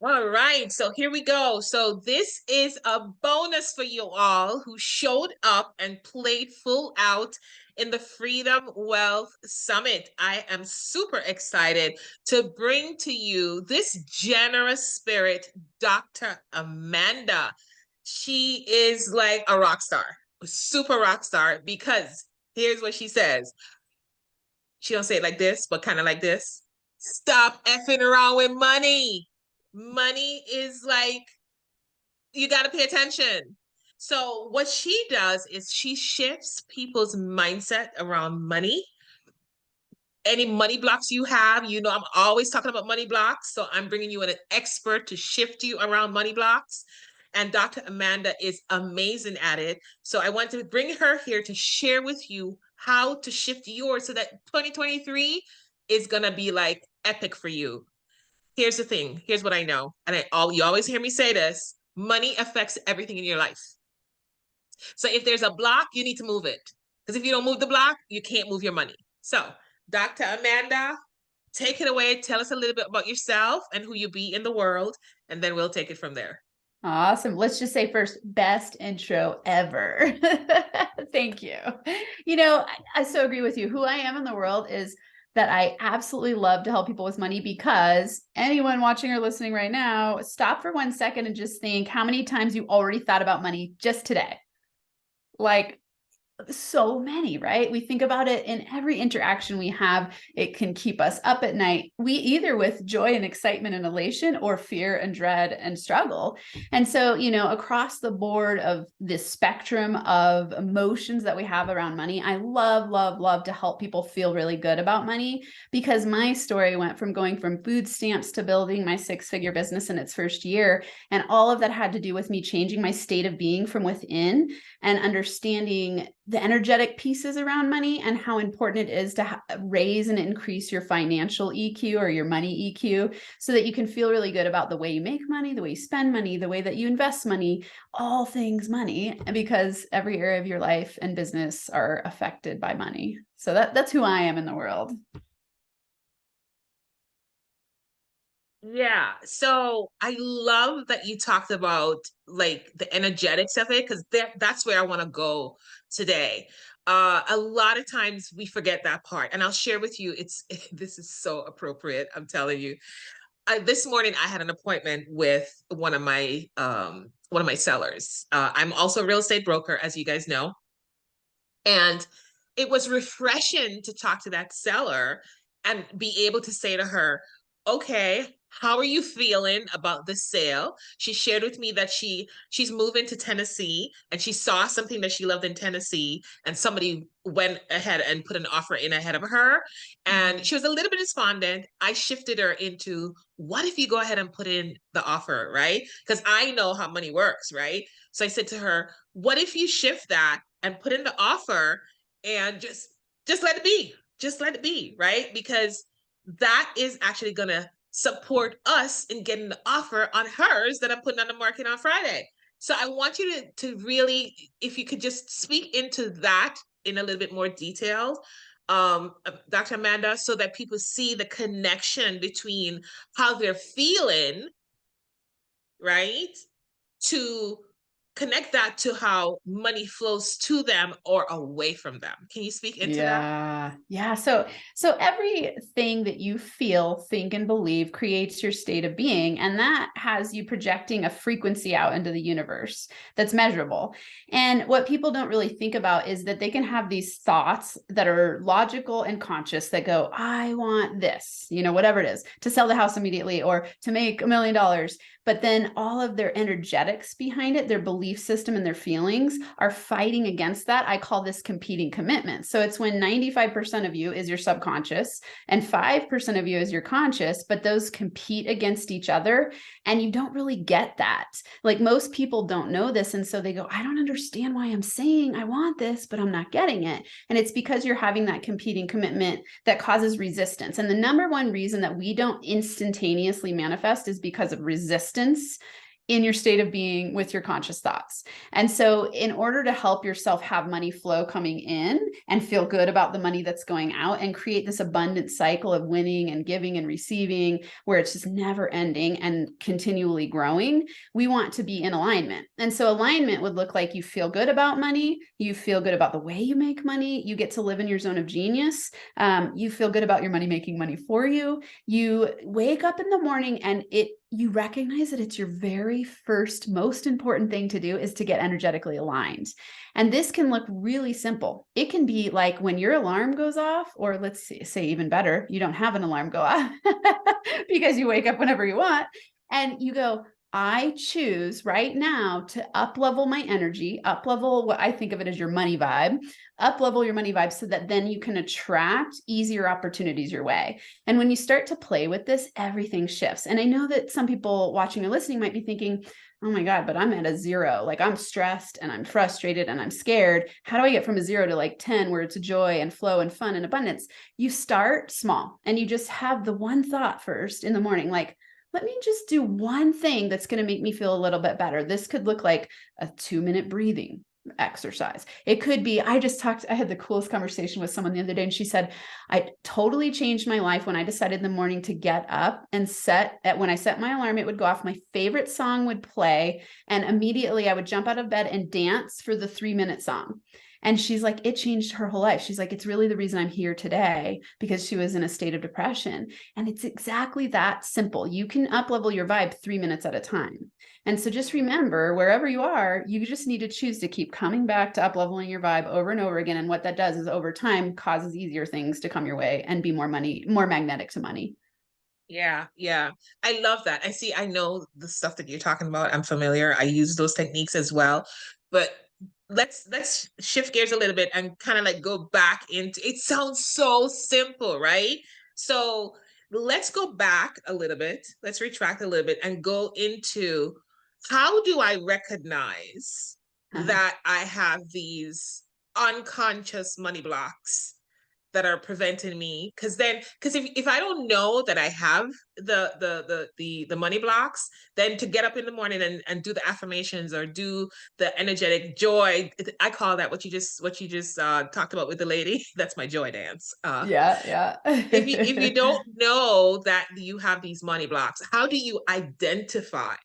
All right, so here we go. So this is a bonus for you all who showed up and played full out in the Freedom Wealth Summit. I am super excited to bring to you this generous spirit, Dr. Amanda. She is like a rock star, a super rock star, because here's what she says. She don't say it like this, but kind of like this. Stop effing around with money. Money is like, you got to pay attention. So what she does is she shifts people's mindset around money. Any money blocks you have, you know, I'm always talking about money blocks. So I'm bringing you an expert to shift you around money blocks. And Dr. Amanda is amazing at it. So I want to bring her here to share with you how to shift yours so that 2023 is going to be like epic for you. Here's the thing. Here's what I know. And you always hear me say this. Money affects everything in your life. So if there's a block, you need to move it. Because if you don't move the block, you can't move your money. So Dr. Amanda, take it away. Tell us a little bit about yourself and who you be in the world, and then we'll take it from there. Awesome. Let's just say first, best intro ever. Thank you. You know, I so agree with you. Who I am in the world is that I absolutely love to help people with money, because anyone watching or listening right now, stop for 1 second and just think how many times you already thought about money just today. Like, so many, right? We think about it in every interaction we have. It can keep us up at night. We either with joy and excitement and elation, or fear and dread and struggle. And so, you know, across the board of this spectrum of emotions that we have around money, I love, love, love to help people feel really good about money, because my story went from going from food stamps to building my 6-figure business in its first year. And all of that had to do with me changing my state of being from within and understanding the energetic pieces around money and how important it is to raise and increase your financial EQ or your money EQ, so that you can feel really good about the way you make money, the way you spend money, the way that you invest money, all things money, because every area of your life and business are affected by money. So that's who I am in the world. Yeah. So I love that you talked about like the energetics of it, because that's where I want to go today. A lot of times we forget that part, and I'll share with you. This is so appropriate. I'm telling you. This morning I had an appointment with one of my sellers. I'm also a real estate broker, as you guys know, and it was refreshing to talk to that seller and be able to say to her, okay, how are you feeling about the sale? She shared with me that she's moving to Tennessee, and she saw something that she loved in Tennessee, and somebody went ahead and put an offer in ahead of her, and she was a little bit despondent. I shifted her into, what if you go ahead and put in the offer, right? Because I know how money works, right? So I said to her, what if you shift that and put in the offer and just let it be. Just let it be, right? Because that is actually going to support us in getting the offer on hers that I'm putting on the market on Friday. So I want you to really, if you could just speak into that in a little bit more detail, Dr. Amanda, so that people see the connection between how they're feeling, right? To connect that to how money flows to them or away from them. Can you speak into that? Yeah. So everything that you feel, think, and believe creates your state of being. And that has you projecting a frequency out into the universe that's measurable. And what people don't really think about is that they can have these thoughts that are logical and conscious that go, I want this, you know, whatever it is, to sell the house immediately or to make $1 million. But then all of their energetics behind it, their belief system and their feelings are fighting against that. I call this competing commitment. So it's when 95% of you is your subconscious and 5% of you is your conscious, but those compete against each other. And you don't really get that. Like, most people don't know this. And so they go, I don't understand why I'm saying I want this, but I'm not getting it. And it's because you're having that competing commitment that causes resistance. And the number one reason that we don't instantaneously manifest is because of resistance in your state of being with your conscious thoughts. And so in order to help yourself have money flow coming in and feel good about the money that's going out and create this abundant cycle of winning and giving and receiving, where it's just never ending and continually growing, we want to be in alignment. And so alignment would look like you feel good about money, you feel good about the way you make money, you get to live in your zone of genius, you feel good about your money making money for you, you wake up in the morning and you recognize that it's your very first most important thing to do is to get energetically aligned. And this can look really simple. It can be like when your alarm goes off, or let's say even better, you don't have an alarm go off because you wake up whenever you want, and you go, I choose right now to up level my energy, up level what I think of it as your money vibe, up level your money vibe so that then you can attract easier opportunities your way. And when you start to play with this, everything shifts. And I know that some people watching or listening might be thinking, oh my God, but I'm at a 0. Like I'm stressed and I'm frustrated and I'm scared. How do I get from a 0 to like 10 where it's joy and flow and fun and abundance? You start small and you just have the one thought first in the morning, like, let me just do one thing that's going to make me feel a little bit better. This could look like a 2-minute breathing exercise. It could be, I had the coolest conversation with someone the other day, and she said, I totally changed my life when I decided in the morning to get up and when I set my alarm, it would go off, my favorite song would play, and immediately I would jump out of bed and dance for the 3-minute song. And she's like, it changed her whole life. She's like, it's really the reason I'm here today, because she was in a state of depression. And it's exactly that simple. You can up level your vibe 3 minutes at a time. And so just remember, wherever you are, you just need to choose to keep coming back to up leveling your vibe over and over again. And what that does is over time causes easier things to come your way and be more magnetic to money. Yeah, yeah. I love that. I know the stuff that you're talking about. I'm familiar. I use those techniques as well. But let's shift gears a little bit and kind of like go back into, it sounds so simple, right? So let's go back a little bit. Let's retract a little bit and go into, how do I recognize that I have these unconscious money blocks that are preventing me? Because if I don't know that I have the money blocks, then to get up in the morning and do the affirmations or do the energetic joy, I call that what you just talked about with the lady. That's my joy dance. Yeah. If you don't know that you have these money blocks, how do you identify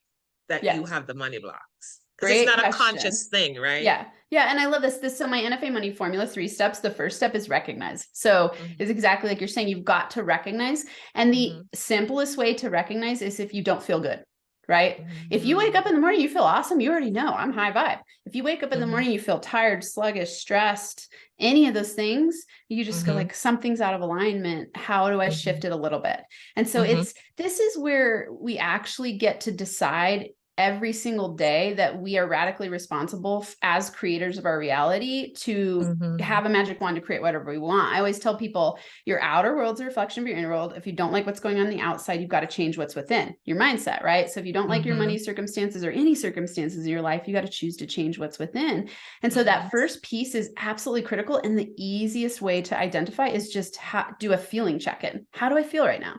that Yeah. you have the money blocks? Because it's Great not a question. conscious thing, right? Yeah. Yeah. And I love this. So my NFA money formula, 3 steps. The first step is recognize. So Mm-hmm. it's exactly like you're saying, you've got to recognize. And the Mm-hmm. simplest way to recognize is if you don't feel good, right? If you wake Mm-hmm. up in the morning, you feel awesome. You already know I'm high vibe. If you wake up in the Mm-hmm. morning, you feel tired, sluggish, stressed, any of those things, you just go Mm-hmm. like, something's out of alignment. How do I shift it a little bit? And so Mm-hmm. this is where we actually get to decide every single day that we are radically responsible as creators of our reality to Mm-hmm. have a magic wand to create whatever we want. I always tell people your outer world's a reflection of your inner world. If you don't like what's going on in the outside, you've got to change what's within your mindset, right? So if you don't like your Mm-hmm. money circumstances or any circumstances in your life, you got to choose to change what's within. And so that Yes. first piece is absolutely critical. And the easiest way to identify is just do a feeling check-in. How do I feel right now?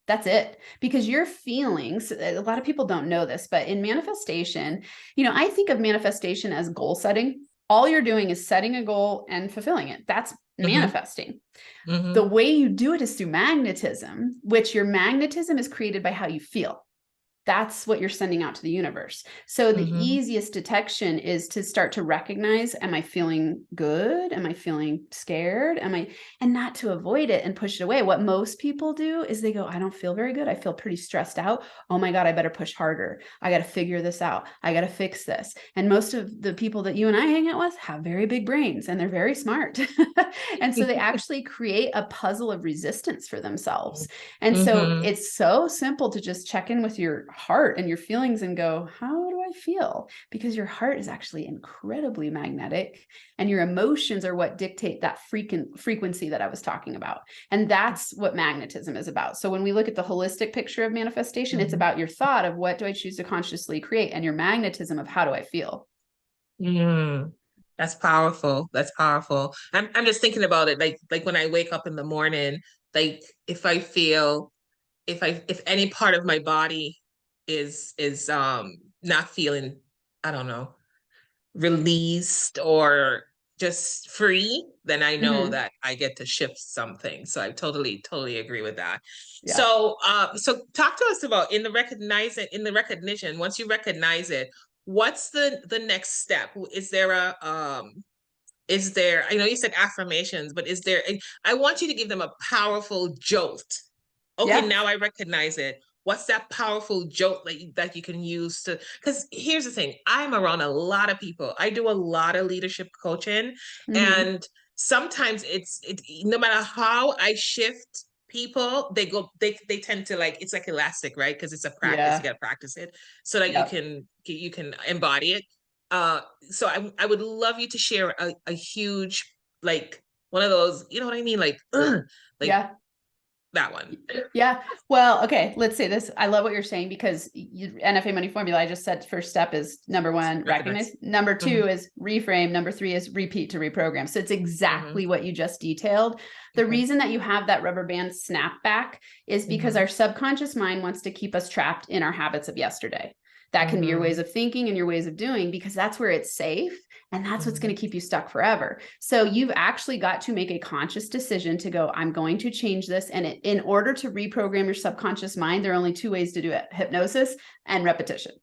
That's it. Because your feelings, a lot of people don't know this, but in manifestation, I think of manifestation as goal setting. All you're doing is setting a goal and fulfilling it. That's Mm-hmm. manifesting. The Mm-hmm. way you do it is through magnetism, which your magnetism is created by how you feel. That's what you're sending out to the universe. So the Mm-hmm. easiest detection is to start to recognize, am I feeling good? Am I feeling scared? And not to avoid it and push it away. What most people do is they go, I don't feel very good. I feel pretty stressed out. Oh my God, I better push harder. I got to figure this out. I got to fix this. And most of the people that you and I hang out with have very big brains and they're very smart. And so they actually create a puzzle of resistance for themselves. And so Mm-hmm. it's so simple to just check in with your heart and your feelings and go, how do I feel? Because your heart is actually incredibly magnetic and your emotions are what dictate that frequency that I was talking about. And that's what magnetism is about. So when we look at the holistic picture of manifestation, it's Mm-hmm. about your thought of what do I choose to consciously create and your magnetism of how do I feel? Mm. That's powerful. That's powerful. I'm just thinking about it like when I wake up in the morning, like if I feel if any part of my body is not feeling, I don't know, released or just free, then I know Mhm. that I get to shift something. So I totally agree with that. Yeah. So talk to us about in the recognition, once you recognize it, what's the next step? Is there, I know you said affirmations, but is there, I want you to give them a powerful jolt. Okay, Yeah. now I recognize it. What's that powerful jolt that you can use to, because here's the thing, I'm around a lot of people. I do a lot of leadership coaching, Mhm. and sometimes it no matter how I shift people, they tend to like, it's like elastic, right? Because it's a practice, you Yeah. got to practice it so that Yep. you can embody it. So I would love you to share a huge, like, one of those, you know what I mean? Like, like Yeah. that one. Yeah. Well, okay. Let's say this. I love what you're saying because NFA money formula, I just said first step is number one, recognize. Recognize. Number Mm-hmm, two is reframe. Number three is repeat to reprogram. So it's mm-hmm, exactly what you just detailed. The okay, reason that you have that rubber band snap back is because mm-hmm, our subconscious mind wants to keep us trapped in our habits of yesterday. That can be your ways mm-hmm, of thinking and your ways of doing because that's where it's safe. And that's what's mm-hmm, going to keep you stuck forever. So you've actually got to make a conscious decision to go, I'm going to change this. And in order to reprogram your subconscious mind, there are only two ways to do it: hypnosis and repetition.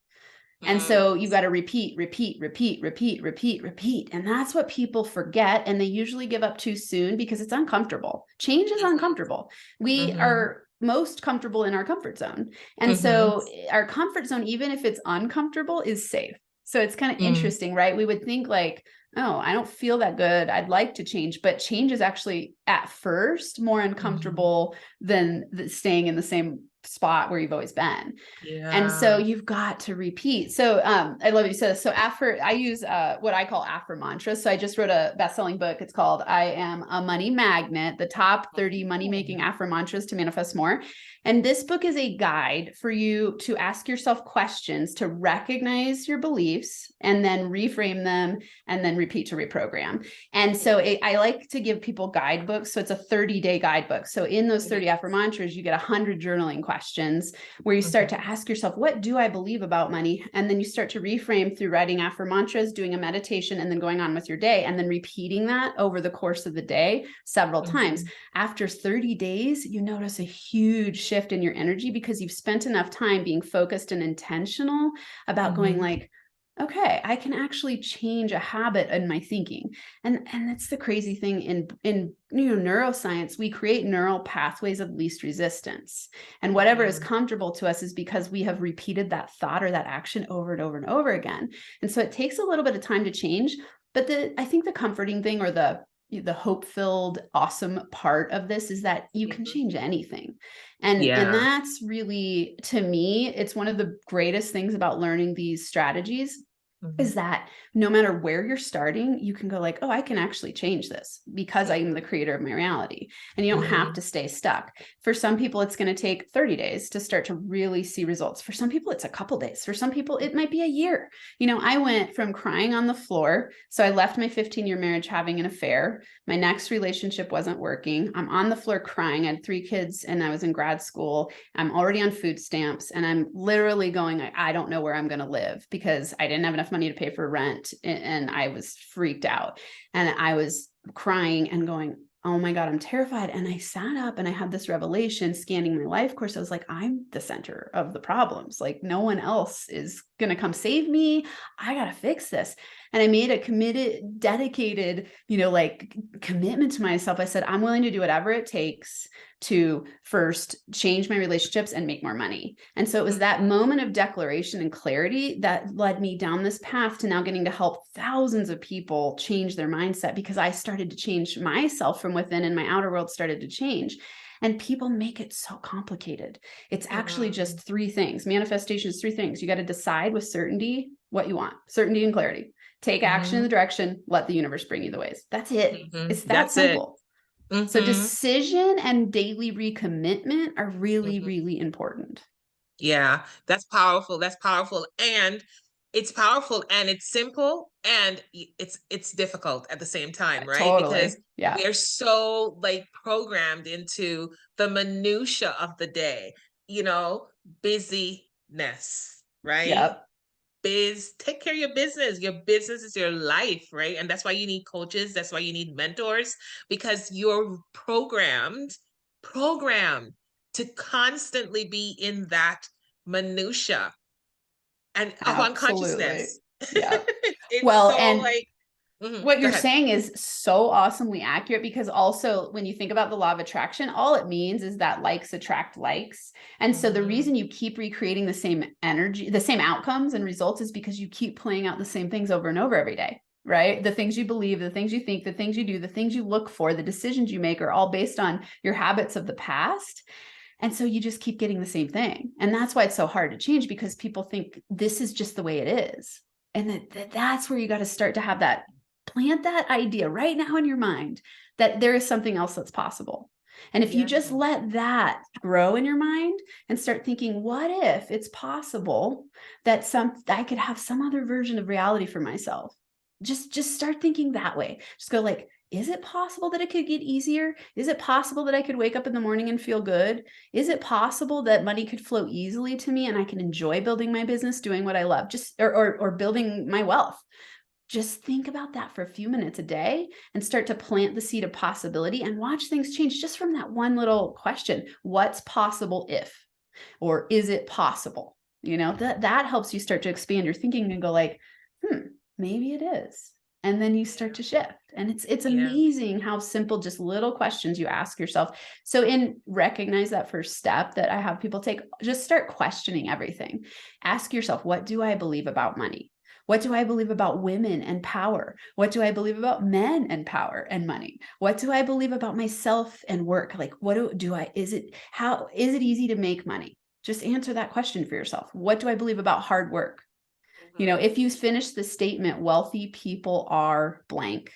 And mm, so you've got to repeat, repeat, repeat, repeat, repeat, repeat. And that's what people forget. And they usually give up too soon because it's uncomfortable. Change is uncomfortable. We mm-hmm, are most comfortable in our comfort zone. And mm-hmm, so our comfort zone, even if it's uncomfortable, is safe. So it's kind of mm, interesting, right? We would think like, oh, I don't feel that good. I'd like to change. But change is actually at first more mm-hmm. uncomfortable than staying in the same spot where you've always been. And so Yeah. you've got to repeat. So I love you said. So after I use what I call after mantras. So I just wrote a best-selling book. It's called I Am a Money Magnet, the top 30 money-making after mantras to manifest more. And this book is a guide for you to ask yourself questions, to recognize your beliefs and then reframe them and then repeat to reprogram. And so I like to give people guidebooks. So it's a 30-day guidebook. So in those 30 after mantras, you get 100 journaling questions where you start Mm-hmm, to ask yourself, what do I believe about money? And then you start to reframe through writing after mantras, doing a meditation, and then going on with your day, and then repeating that over the course of the day several times. mm-hmm, After 30 days, you notice a huge shift in your energy because you've spent enough time being focused and intentional about going mm-hmm, like, okay, I can actually change a habit in my thinking. And that's the crazy thing in neuroscience, we create neural pathways of least resistance. And whatever is mm-hmm, comfortable to us is because we have repeated that thought or that action over and over and over again. And so it takes a little bit of time to change, but I think the comforting thing or the hope-filled awesome part of this is that you can mm-hmm. change anything. And Yeah. that's really, to me, it's one of the greatest things about learning these strategies Mm-hmm, is that no matter where you're starting, you can go like, oh, I can actually change this because I am the creator of my reality. And you don't have mm-hmm, to stay stuck. For some people, it's going to take 30 days to start to really see results. For some people, it's a couple days. For some people, it might be a year. I went from crying on the floor. So I left my 15-year marriage having an affair. My next relationship wasn't working. I'm on the floor crying. I had 3 kids and I was in grad school. I'm already on food stamps and I'm literally going, I don't know where I'm going to live because I didn't have enough money to pay for rent and I was freaked out and I was crying and going, oh my God, I'm terrified. And I sat up and I had this revelation scanning my life course. I was like, I'm the center of the problems. Like no one else is going to come save me. I got to fix this. And I made a committed, dedicated, like commitment to myself. I said, I'm willing to do whatever it takes to first change my relationships and make more money. And so it was that moment of declaration and clarity that led me down this path to now getting to help thousands of people change their mindset because I started to change myself from within and my outer world started to change. And people make it so complicated. It's actually mm-hmm, just 3 things. Manifestation is 3 things. You got to decide with certainty what you want, certainty and clarity. Take action in mm-hmm, the direction, let the universe bring you the ways. That's it. mm-hmm. It's that That's it. simple. So Mm-hmm, decision and daily recommitment are really, mm-hmm. really important. Yeah, that's powerful. That's powerful. And it's powerful and it's simple and it's difficult at the same time, right? Because Totally. Yeah. we're so like programmed into the minutia of the day, you know, busyness, right? Yep. take care of your business. Your business is your life, right? And that's why you need coaches. That's why you need mentors, because you're programmed to constantly be in that minutia and of Absolutely. unconsciousness. Yeah. It's Well, so and like, what go you're ahead. saying is so awesomely accurate, because also when you think about the law of attraction, all it means is that likes attract likes. And so the Mhm. reason you keep recreating the same energy, the same outcomes and results, is because you keep playing out the same things over and over every day, right? The things you believe, the things you think, the things you do, the things you look for, the decisions you make are all based on your habits of the past. And so you just keep getting the same thing. And that's why it's so hard to change, because people think this is just the way it is. And that's where you got to start to have that, plant that idea right now in your mind that there is something else that's possible. And if you Yeah. just let that grow in your mind and start thinking, what if it's possible that I could have some other version of reality for myself? Just start thinking that way. Just go like, is it possible that it could get easier? Is it possible that I could wake up in the morning and feel good? Is it possible that money could flow easily to me and I can enjoy building my business, doing what I love, just or building my wealth? Just think about that for a few minutes a day and start to plant the seed of possibility and watch things change just from that one little question. What's possible if? Or is it possible? That helps you start to expand your thinking and go like, maybe it is. And then you start to shift. And it's Yeah. amazing how simple just little questions you ask yourself. So in recognize that first step that I have people take, just start questioning everything. Ask yourself, what do I believe about money? What do I believe about women and power? What do I believe about men and power and money? What do I believe about myself and work? Like, what do I, is it, how, is it easy to make money? Just answer that question for yourself. What do I believe about hard work? Mhm. If you finish the statement, wealthy people are blank,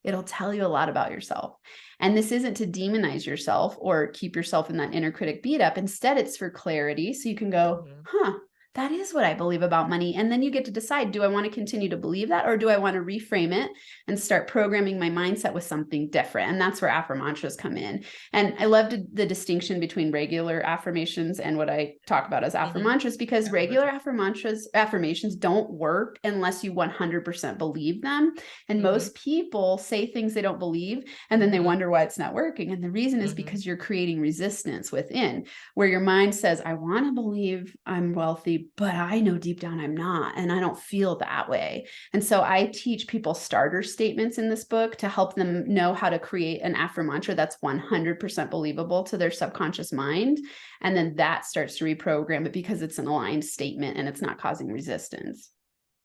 it'll tell you a lot about yourself. And this isn't to demonize yourself or keep yourself in that inner critic beat up. Instead, it's for clarity. So you can go, Mhm. that is what I believe about money. And then you get to decide, do I want to continue to believe that, or do I want to reframe it and start programming my mindset with something different? And that's where affirmations come in. And I loved the distinction between regular affirmations and what I talk about as Mhm. affirmations, because regular Affirmation. affirmations don't work unless you 100% believe them. And Mhm. most people say things they don't believe, and then they Mhm. wonder why it's not working. And the reason is Mhm. because you're creating resistance within, where your mind says, I want to believe I'm wealthy, but I know deep down I'm not, and I don't feel that way. And so I teach people starter statements in this book to help them know how to create an affirmation that's 100% believable to their subconscious mind. And then that starts to reprogram it because it's an aligned statement and it's not causing resistance.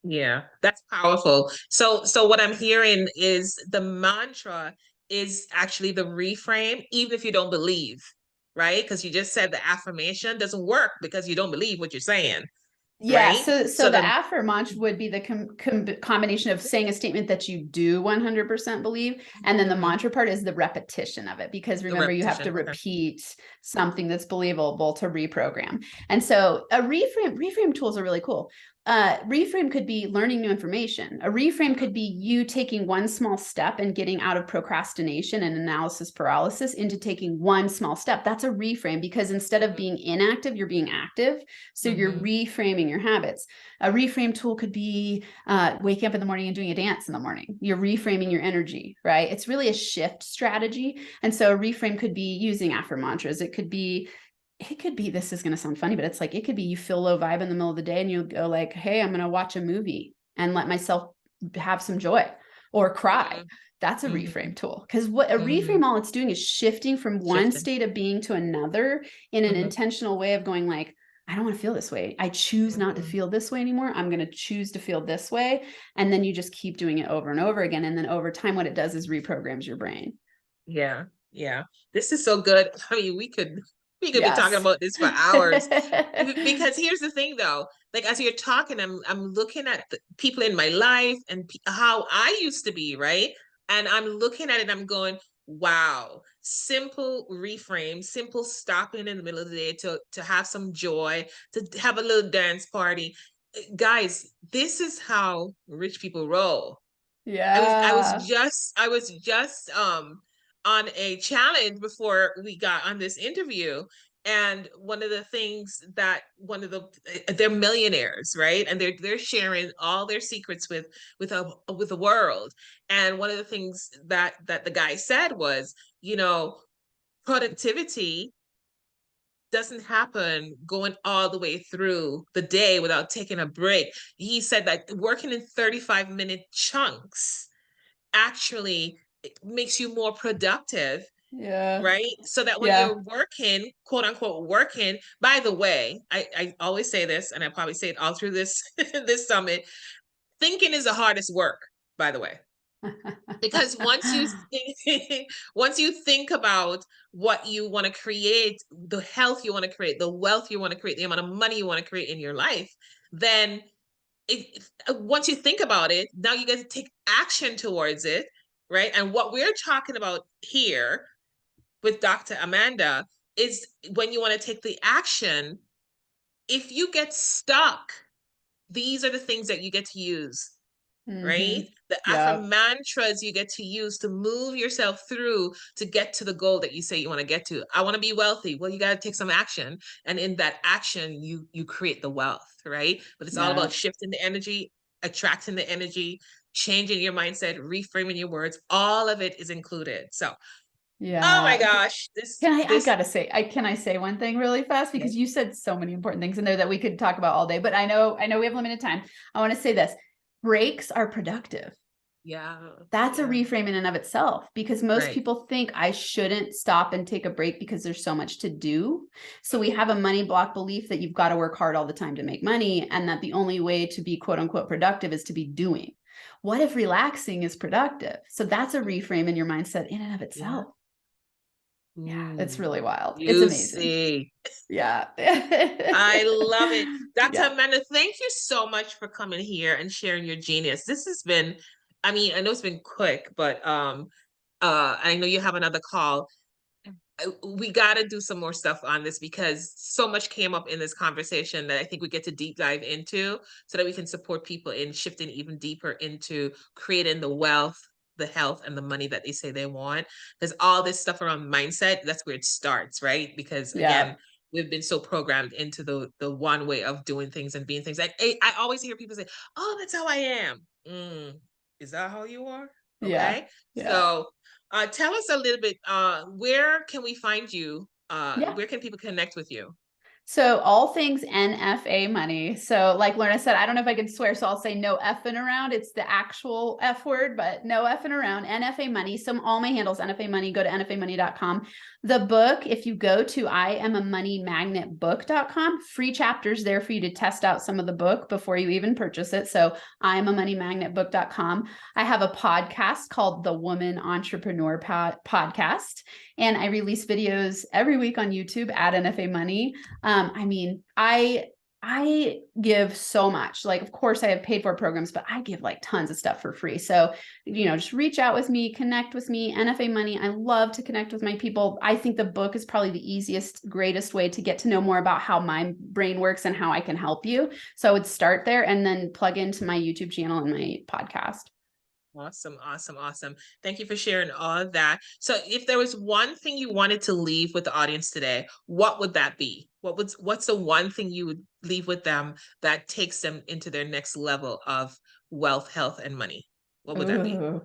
Yeah, that's powerful. So what I'm hearing is the mantra is actually the reframe, even if you don't believe, right? Because you just said the affirmation doesn't work because you don't believe what you're saying, Yeah, right? so So the then, affirmation would be the combination of saying a statement that you do 100% believe, and then the mhm, mantra part is the repetition of it, because the remember, you have to repetition. Okay. repeat something that's believable to reprogram. And so a reframe tools are really cool. Reframe could be learning new information. A reframe Mhm, could be you taking one small step and getting out of procrastination and analysis paralysis into taking one small step. That's a reframe, because instead of mhm, being inactive, you're being active. So you're mhm. reframing your habits. A reframe tool could be waking up in the morning and doing a dance in the morning. You're reframing your energy, right? It's really a shift strategy. And so a reframe could be using affirmations. It could be, this is going to sound funny, but it's like, it could be you feel low vibe in the middle of the day and you go like, hey, I'm going to watch a movie and let myself have some joy or cry. Mhm, That's a reframe mhm, tool, because what a mhm. reframe, all it's doing is shifting from one Shifting. state of being to another in an Mhm, intentional way of going like, I don't want to feel this way. I choose not to mhm. feel this way anymore. I'm going to choose to feel this way. And then you just keep doing it over and over again. And then over time, what it does is reprograms your brain. Yeah, yeah. This is so good. I mean, we could be talking Yes. about this for hours. Because here's the thing though, like as you're talking, I'm looking at the people in my life and how I used to be, right? And I'm looking at it, I'm going, wow, simple reframe, simple stopping in the middle of the day to have some joy, to have a little dance party. Guys, this is how rich people roll. Yeah. I was just on a challenge before we got on this interview, And one of the things that they're millionaires, right? And they're sharing all their secrets with the world. And one of the things that the guy said was, productivity doesn't happen going all the way through the day without taking a break. He said that working in 35-minute chunks actually makes you more productive, Yeah. right? So that when Yeah. you're working, quote unquote, working, by the way, I always say this, and I probably say it all through this this summit, thinking is the hardest work, by the way. Because once you think about what you want to create, the health you want to create, the wealth you want to create, the amount of money you want to create in your life, then once you think about it, now you get to take action towards it, right? And what we're talking about here with Dr. Amanda is when you want to take the action, if you get stuck, these are the things that you get to use, right? Hmm. The Yeah. mantras you get to use to move yourself through to get to the goal that you say you want to get to. I want to be wealthy. Well, you got to take some action. And in that action, you create the wealth, right? But it's all Yeah. about shifting the energy, attracting the energy, changing your mindset, reframing your words. All of it is included. So, oh my Yeah. gosh, I this gotta say, can I say one thing really fast? yes. Because you said so many important things in there that we could talk about all day, but I know we have limited time. I want to say this: breaks are productive. Yeah, That's a yeah, reframe in and of itself, because most right. people think I shouldn't stop and take a break because there's so much to do. So we have a money block belief that you've got to work hard all the time to make money, and that the only way to be quote unquote productive is to be doing. What if relaxing is productive? So that's a reframe in your mindset in and of Yeah. itself. Yeah, it's Ooh, really wild. It's you amazing. see. Yeah. I love it. Dr. Yeah. Amanda, thank you so much for coming here and sharing your genius. This has been, I mean, I know it's been quick, but I know you have another call. We got to do some more stuff on this because so much came up in this conversation that I think we get to deep dive into so that we can support people in shifting even deeper into creating the wealth, the health, and the money that they say they want. Because all this stuff around mindset, that's where it starts, right? Because Yeah. again, we've been so programmed into the one way of doing things and being things. I always hear people say, "Oh, that's how I am." Is that how you are? Yeah. Okay, Yeah. so tell us a little bit, where can we find you? Yeah. Where can people connect with you? So all things NFA money. So like Lorna said, I don't know if I can swear, so I'll say no effing around. It's the actual F word, but no effing around. NFA money. So all my handles, NFA money, go to nfamoney.com. The book, if you go to IamAMoneyMagnetBook.com, free chapters there for you to test out some of the book before you even purchase it. So IamAMoneyMagnetBook.com. I have a podcast called the Woman Entrepreneur Podcast, and I release videos every week on YouTube at NFA Money. I mean, I give so much. Like, of course, I have paid for programs, but I give like tons of stuff for free. So, just reach out with me, connect with me, NFA Money. I love to connect with my people. I think the book is probably the easiest, greatest way to get to know more about how my brain works and how I can help you. So I would start there and then plug into my YouTube channel and my podcast. Awesome, awesome, awesome. Thank you for sharing all of that. So if there was one thing you wanted to leave with the audience today, what would that be? What's the one thing you would leave with them that takes them into their next level of wealth, health, and money? What would that be? Ooh.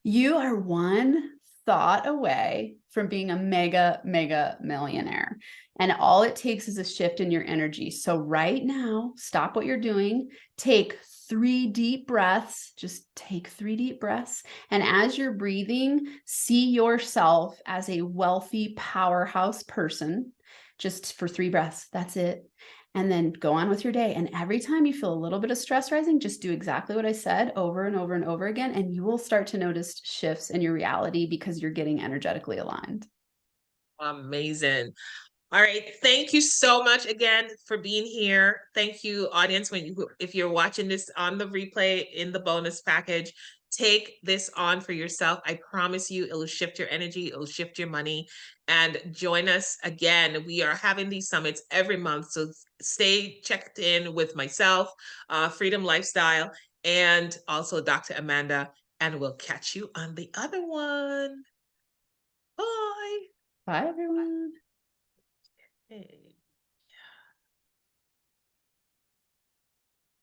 You are one thought away from being a mega, mega millionaire. And all it takes is a shift in your energy. So right now, stop what you're doing, take 3 deep breaths, just take 3 deep breaths. And as you're breathing, see yourself as a wealthy powerhouse person, just for 3 breaths. That's it. And then go on with your day. And every time you feel a little bit of stress rising, just do exactly what I said over and over and over again. And you will start to notice shifts in your reality because you're getting energetically aligned. Amazing. All right. Thank you so much again for being here. Thank you, audience. If you're watching this on the replay in the bonus package, take this on for yourself. I promise you, it'll shift your energy, it'll shift your money, and join us again. We are having these summits every month, so stay checked in with myself, Freedom Lifestyle, and also Dr. Amanda, and we'll catch you on the other one. Bye. Bye, everyone. Okay.